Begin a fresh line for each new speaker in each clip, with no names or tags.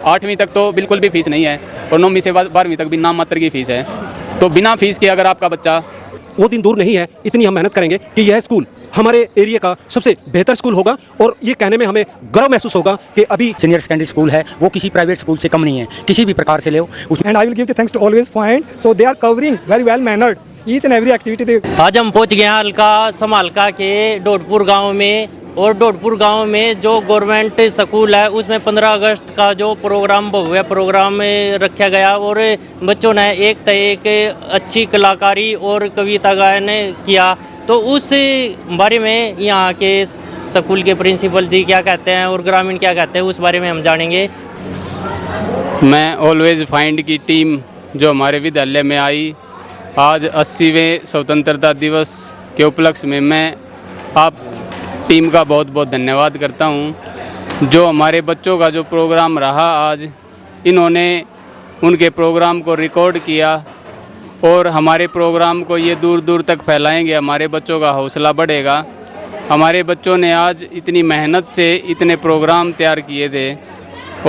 8वीं तक तो बिल्कुल भी फीस नहीं है और 9वीं से 12वीं तक भी नाम मात्र की फीस है। तो बिना फीस के अगर आपका बच्चा,
वो दिन दूर नहीं है, इतनी हम मेहनत करेंगे कि यह स्कूल हमारे एरिया का सबसे बेहतर स्कूल होगा और ये कहने में हमें गर्व महसूस होगा कि अभी
सीनियर सेकेंडरी स्कूल है वो किसी प्राइवेट स्कूल से कम नहीं है, किसी भी प्रकार से ले
And I will give the thanks to always find, so they are covering very well mannered each and every activity they.
आज हम पहुंच गए हैं हल्का समालका के डोडपुर गांव में, और डोडपुर गांव में जो गवर्नमेंट स्कूल है उसमें 15 अगस्त का जो प्रोग्राम भव्य प्रोग्राम रखा गया और बच्चों ने एक तो एक अच्छी कलाकारी और कविता गायन किया। तो उस बारे में यहाँ के स्कूल के प्रिंसिपल जी क्या कहते हैं और ग्रामीण क्या कहते हैं उस बारे में हम जानेंगे।
मैं ऑलवेज फाइंड की टीम जो हमारे विद्यालय में आई आज 80वें स्वतंत्रता दिवस के उपलक्ष्य में, मैं आप टीम का बहुत बहुत धन्यवाद करता हूं। जो हमारे बच्चों का जो प्रोग्राम रहा आज, इन्होंने उनके प्रोग्राम को रिकॉर्ड किया और हमारे प्रोग्राम को ये दूर दूर तक फैलाएंगे, हमारे बच्चों का हौसला बढ़ेगा। हमारे बच्चों ने आज इतनी मेहनत से इतने प्रोग्राम तैयार किए थे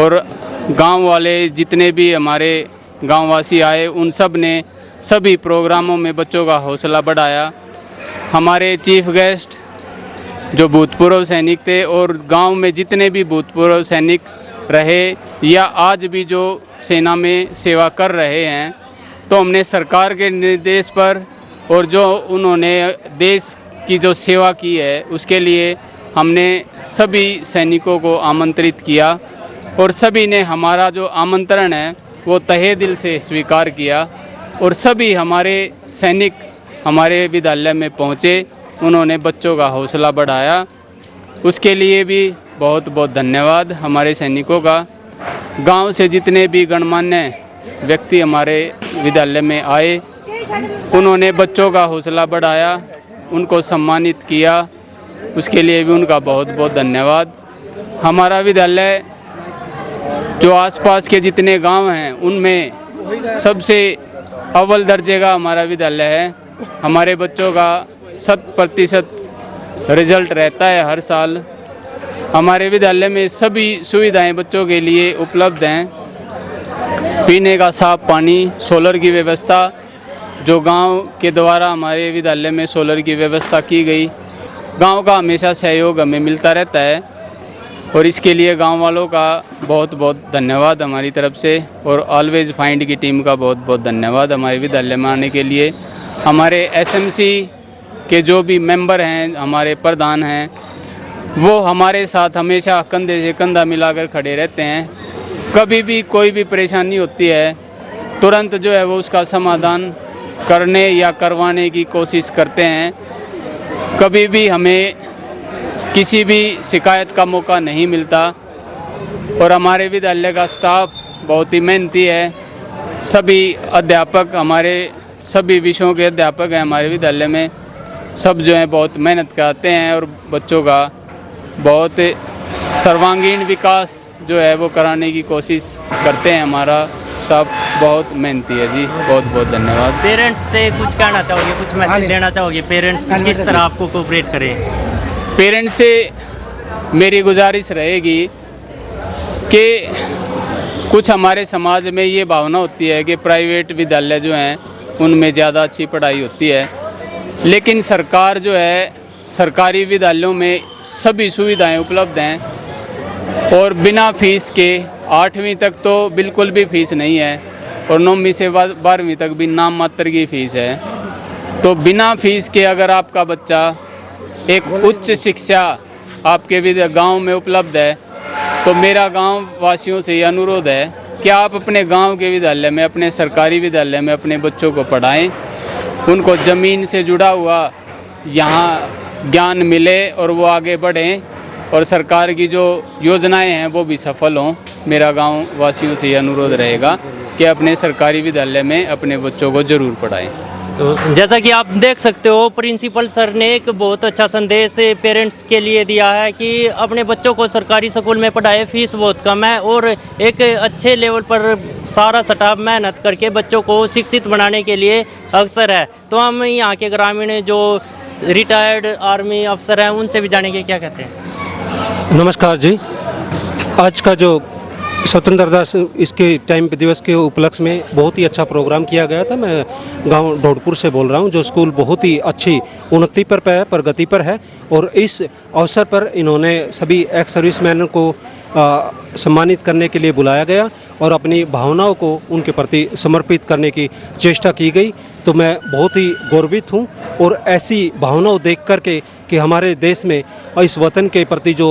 और गांव वाले जितने भी हमारे गांववासी आए उन सब ने सभी प्रोग्रामों में बच्चों का हौसला बढ़ाया। हमारे चीफ गेस्ट जो भूतपूर्व सैनिक थे और गांव में जितने भी भूतपूर्व सैनिक रहे या आज भी जो सेना में सेवा कर रहे हैं, तो हमने सरकार के निर्देश पर और जो उन्होंने देश की जो सेवा की है उसके लिए हमने सभी सैनिकों को आमंत्रित किया और सभी ने हमारा जो आमंत्रण है वो तहे दिल से स्वीकार किया और सभी हमारे सैनिक हमारे विद्यालय में पहुँचे, उन्होंने बच्चों का हौसला बढ़ाया। उसके लिए भी बहुत बहुत धन्यवाद हमारे सैनिकों का। गांव से जितने भी गणमान्य व्यक्ति हमारे विद्यालय में आए, उन्होंने बच्चों का हौसला बढ़ाया, उनको सम्मानित किया, उसके लिए भी उनका बहुत बहुत धन्यवाद। हमारा विद्यालय जो आसपास के जितने गांव हैं उनमें सबसे अव्वल दर्जे का हमारा विद्यालय है। हमारे बच्चों का 100% रिजल्ट रहता है हर साल। हमारे विद्यालय में सभी सुविधाएं बच्चों के लिए उपलब्ध हैं। पीने का साफ पानी, सोलर की व्यवस्था जो गांव के द्वारा हमारे विद्यालय में सोलर की व्यवस्था की गई। गांव का हमेशा सहयोग हमें मिलता रहता है और इसके लिए गांव वालों का बहुत बहुत धन्यवाद हमारी तरफ से और ऑलवेज फाइंड की टीम का बहुत बहुत धन्यवाद हमारे विद्यालय में आने के लिए। हमारे एसएमसी के जो भी मेंबर हैं, हमारे प्रधान हैं, वो हमारे साथ हमेशा कंधे से कंधा मिलाकर खड़े रहते हैं। कभी भी कोई भी परेशानी होती है तुरंत जो है वो उसका समाधान करने या करवाने की कोशिश करते हैं। कभी भी हमें किसी भी शिकायत का मौका नहीं मिलता और हमारे विद्यालय का स्टाफ बहुत ही मेहनती है। सभी अध्यापक, हमारे सभी विषयों के अध्यापक हैं हमारे विद्यालय में, सब जो हैं बहुत मेहनत करते हैं और बच्चों का बहुत सर्वांगीण विकास जो है वो कराने की कोशिश करते हैं। हमारा स्टाफ बहुत मेहनती है जी। बहुत बहुत धन्यवाद।
पेरेंट्स से कुछ कहना चाहोगे, कुछ मैसेज देना चाहोगे? पेरेंट्स किस तरह आपको कोऑपरेट करें?
पेरेंट्स से मेरी गुजारिश रहेगी कि कुछ हमारे समाज में ये भावना होती है कि प्राइवेट विद्यालय जो हैं उनमें ज़्यादा अच्छी पढ़ाई होती है, लेकिन सरकार जो है सरकारी विद्यालयों में सभी सुविधाएं उपलब्ध हैं और बिना फीस के 8वीं तक तो बिल्कुल भी फीस नहीं है और 9वीं से 12वीं तक भी नाम मात्र की फ़ीस है। तो बिना फीस के अगर आपका बच्चा एक उच्च शिक्षा आपके गांव में उपलब्ध है, तो मेरा गांव वासियों से ये अनुरोध है कि आप अपने गांव के विद्यालय में, अपने सरकारी विद्यालय में अपने बच्चों को पढ़ाएं, उनको ज़मीन से जुड़ा हुआ यहाँ ज्ञान मिले और वो आगे बढ़ें और सरकार की जो योजनाएं हैं वो भी सफल हों। मेरा गांव वासियों से ये अनुरोध रहेगा कि अपने सरकारी विद्यालय में अपने बच्चों को ज़रूर पढ़ाएं।
तो जैसा कि आप देख सकते हो, प्रिंसिपल सर ने एक बहुत अच्छा संदेश पेरेंट्स के लिए दिया है कि अपने बच्चों को सरकारी स्कूल में पढ़ाए, फीस बहुत कम है और एक अच्छे लेवल पर सारा स्टाफ मेहनत करके बच्चों को शिक्षित बनाने के लिए अवसर है। तो हम यहाँ के ग्रामीण जो रिटायर्ड आर्मी अफसर हैं उनसे भी जानेंगे क्या कहते हैं।
नमस्कार जी। आज का जो स्वतंत्रता इसके टाइम पे दिवस के उपलक्ष्य में बहुत ही अच्छा प्रोग्राम किया गया था। मैं गांव ढोडपुर से बोल रहा हूं, जो स्कूल बहुत ही अच्छी उन्नति पर है, प्रगति पर है। और इस अवसर पर इन्होंने सभी एक्स सर्विसमैनों को सम्मानित करने के लिए बुलाया गया और अपनी भावनाओं को उनके प्रति समर्पित करने की चेष्टा की गई। तो मैं बहुत ही गौरवित हूं और ऐसी भावनाओं देख कर के कि हमारे देश में इस वतन के प्रति जो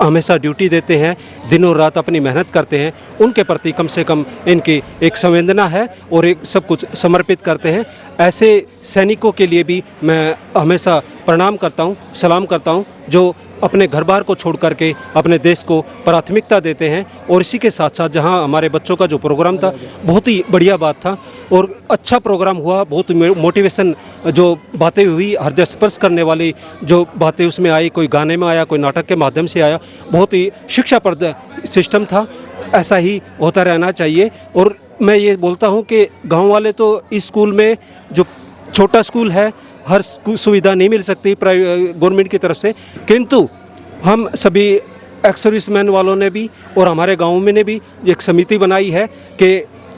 हमेशा ड्यूटी देते हैं, दिनों रात अपनी मेहनत करते हैं, उनके प्रति कम से कम इनकी एक संवेदना है और एक सब कुछ समर्पित करते हैं। ऐसे सैनिकों के लिए भी मैं हमेशा प्रणाम करता हूं, सलाम करता हूं, जो अपने घर बार को छोड़ करके अपने देश को प्राथमिकता देते हैं। और इसी के साथ साथ जहां हमारे बच्चों का जो प्रोग्राम था, बहुत ही बढ़िया बात था और अच्छा प्रोग्राम हुआ। बहुत मोटिवेशन जो बातें हुई, हृदय स्पर्श करने वाली जो बातें उसमें आई, कोई गाने में आया, कोई नाटक के माध्यम से आया। बहुत ही शिक्षाप्रद सिस्टम था, ऐसा ही होता रहना चाहिए। और मैं ये बोलता हूँ कि गाँव वाले तो इस स्कूल में, जो छोटा स्कूल है, हर सुविधा नहीं मिल सकती गवर्नमेंट की तरफ से, किंतु हम सभी एक्स सर्विसमैन वालों ने भी और हमारे गांव में ने भी एक समिति बनाई है कि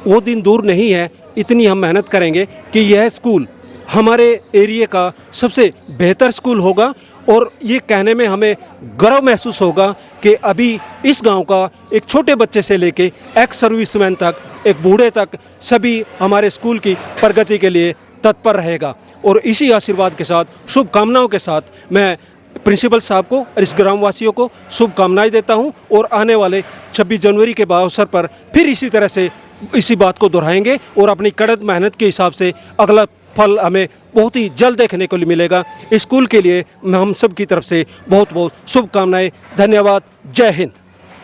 वो दिन दूर नहीं है, इतनी हम मेहनत करेंगे कि यह स्कूल हमारे एरिया का सबसे बेहतर स्कूल होगा। और ये कहने में हमें गर्व महसूस होगा कि अभी इस गांव का एक छोटे बच्चे से लेके एक्स सर्विसमैन तक, एक बूढ़े तक, सभी हमारे स्कूल की प्रगति के लिए तत्पर रहेगा। और इसी आशीर्वाद के साथ, शुभकामनाओं के साथ, मैं प्रिंसिपल साहब को और इस ग्रामवासियों को शुभकामनाएं देता हूं। और आने वाले 26 जनवरी के अवसर पर फिर इसी तरह से इसी बात को दोहराएंगे और अपनी कड़क मेहनत के हिसाब से अगला फल हमें बहुत ही जल्द देखने को मिलेगा। इस स्कूल के लिए हम सब की तरफ से बहुत बहुत शुभकामनाएं। धन्यवाद। जय हिंद।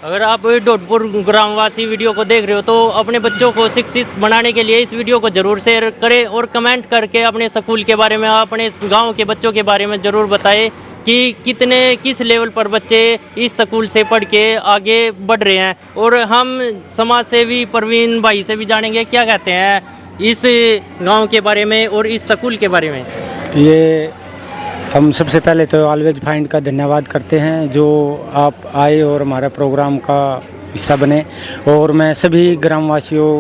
अगर आप ढोडपुर ग्रामवासी वीडियो को देख रहे हो तो अपने बच्चों को शिक्षित बनाने के लिए इस वीडियो को जरूर शेयर करें और कमेंट करके अपने स्कूल के बारे में, अपने गांव के बच्चों के बारे में ज़रूर बताएं कि किस लेवल पर बच्चे इस स्कूल से पढ़ के आगे बढ़ रहे हैं। और हम समाज सेवी प्रवीण भाई से भी जानेंगे क्या कहते हैं इस गांव के बारे में और इस स्कूल के बारे में।
ये हम सबसे पहले तो ऑलवेज फाइंड का धन्यवाद करते हैं, जो आप आए और हमारे प्रोग्राम का हिस्सा बने। और मैं सभी ग्रामवासियों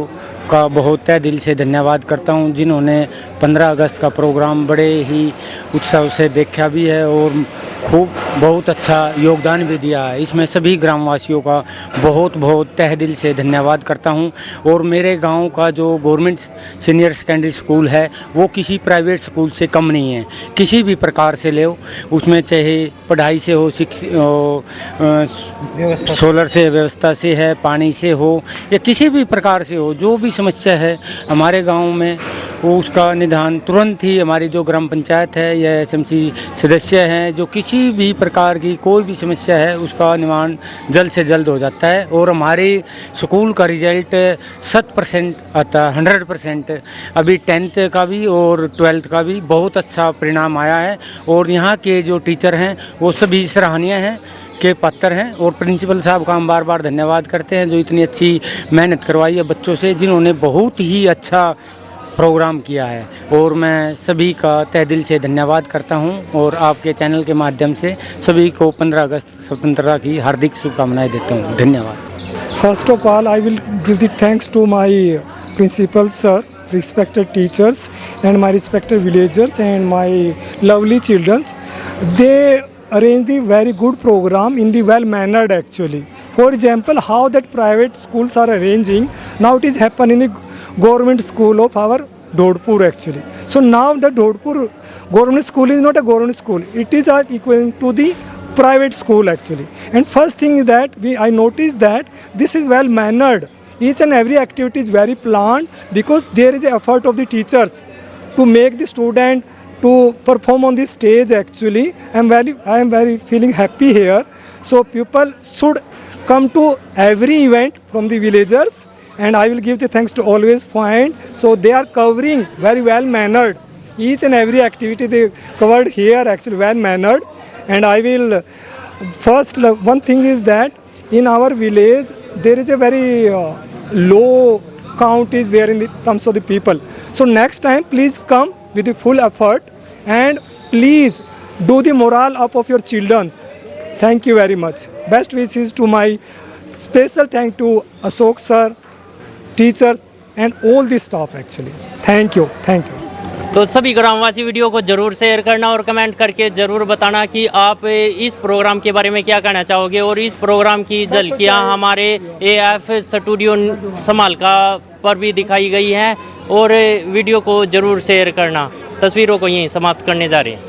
का बहुत तहे दिल से धन्यवाद करता हूं, जिन्होंने 15 अगस्त का प्रोग्राम बड़े ही उत्साह से देखा भी है और खूब बहुत अच्छा योगदान भी दिया है। इसमें सभी ग्रामवासियों का बहुत बहुत तहे दिल से धन्यवाद करता हूं। और मेरे गांव का जो गवर्नमेंट सीनियर सेकेंडरी स्कूल है, वो किसी प्राइवेट स्कूल से कम नहीं है। किसी भी प्रकार से ले, उसमें चाहे पढ़ाई से हो, सोलर से व्यवस्था से है, पानी से हो, या किसी भी प्रकार से हो, जो भी समस्या है हमारे गांव में, वो उसका निदान तुरंत ही हमारी जो ग्राम पंचायत है या एसएमसी सदस्य हैं, जो किसी भी प्रकार की कोई भी समस्या है उसका निवारण जल्द से जल्द हो जाता है। और हमारे स्कूल का रिजल्ट 100% आता है, 100%। अभी 10th का भी और 12th का भी बहुत अच्छा परिणाम आया है। और यहाँ के जो टीचर हैं वो सभी सराहनीय हैं, के पात्र हैं। और प्रिंसिपल साहब का हम बार बार धन्यवाद करते हैं, जो इतनी अच्छी मेहनत करवाई है बच्चों से, जिन्होंने बहुत ही अच्छा प्रोग्राम किया है। और मैं सभी का तहे दिल से धन्यवाद करता हूं और आपके चैनल के माध्यम से सभी को 15 अगस्त स्वतंत्रता की हार्दिक शुभकामनाएं देता हूं। धन्यवाद।
First of all, I will give the thanks to my principal sir, respected teachers, and my respected villagers and my lovely children. They arranged the very good program in the well mannered actually. For example, how that private schools are arranging, now it is happening in the government school of our Dhodpur actually. So now the Dhodpur government school is not a government school, it is equivalent to the private school actually. And first thing is that I noticed that this is well mannered. Each and every activity is very planned because there is an effort of the teachers to make the student to perform on the stage actually. I am very feeling happy here. So people should come to every event from the villagers. And I will give the thanks to Always Find. So they are covering very well mannered. Each and every activity they covered here actually well mannered. And I will first one thing is that in our village there is a very low count is there in the terms of the people. So next time please come with the full effort and please do the morale up of your children. Thank you very much. Best wishes to my special thank to Ashok sir, teachers and all the staff actually. Thank you.
तो सभी ग्रामवासी video को जरूर share करना और comment करके ज़रूर बताना कि आप इस प्रोग्राम के बारे में क्या कहना चाहोगे। और इस प्रोग्राम की झलकियाँ हमारे AF स्टूडियो समालका पर भी दिखाई गई हैं। और वीडियो को ज़रूर शेयर करना। तस्वीरों को यहीं समाप्त करने जा रहे हैं।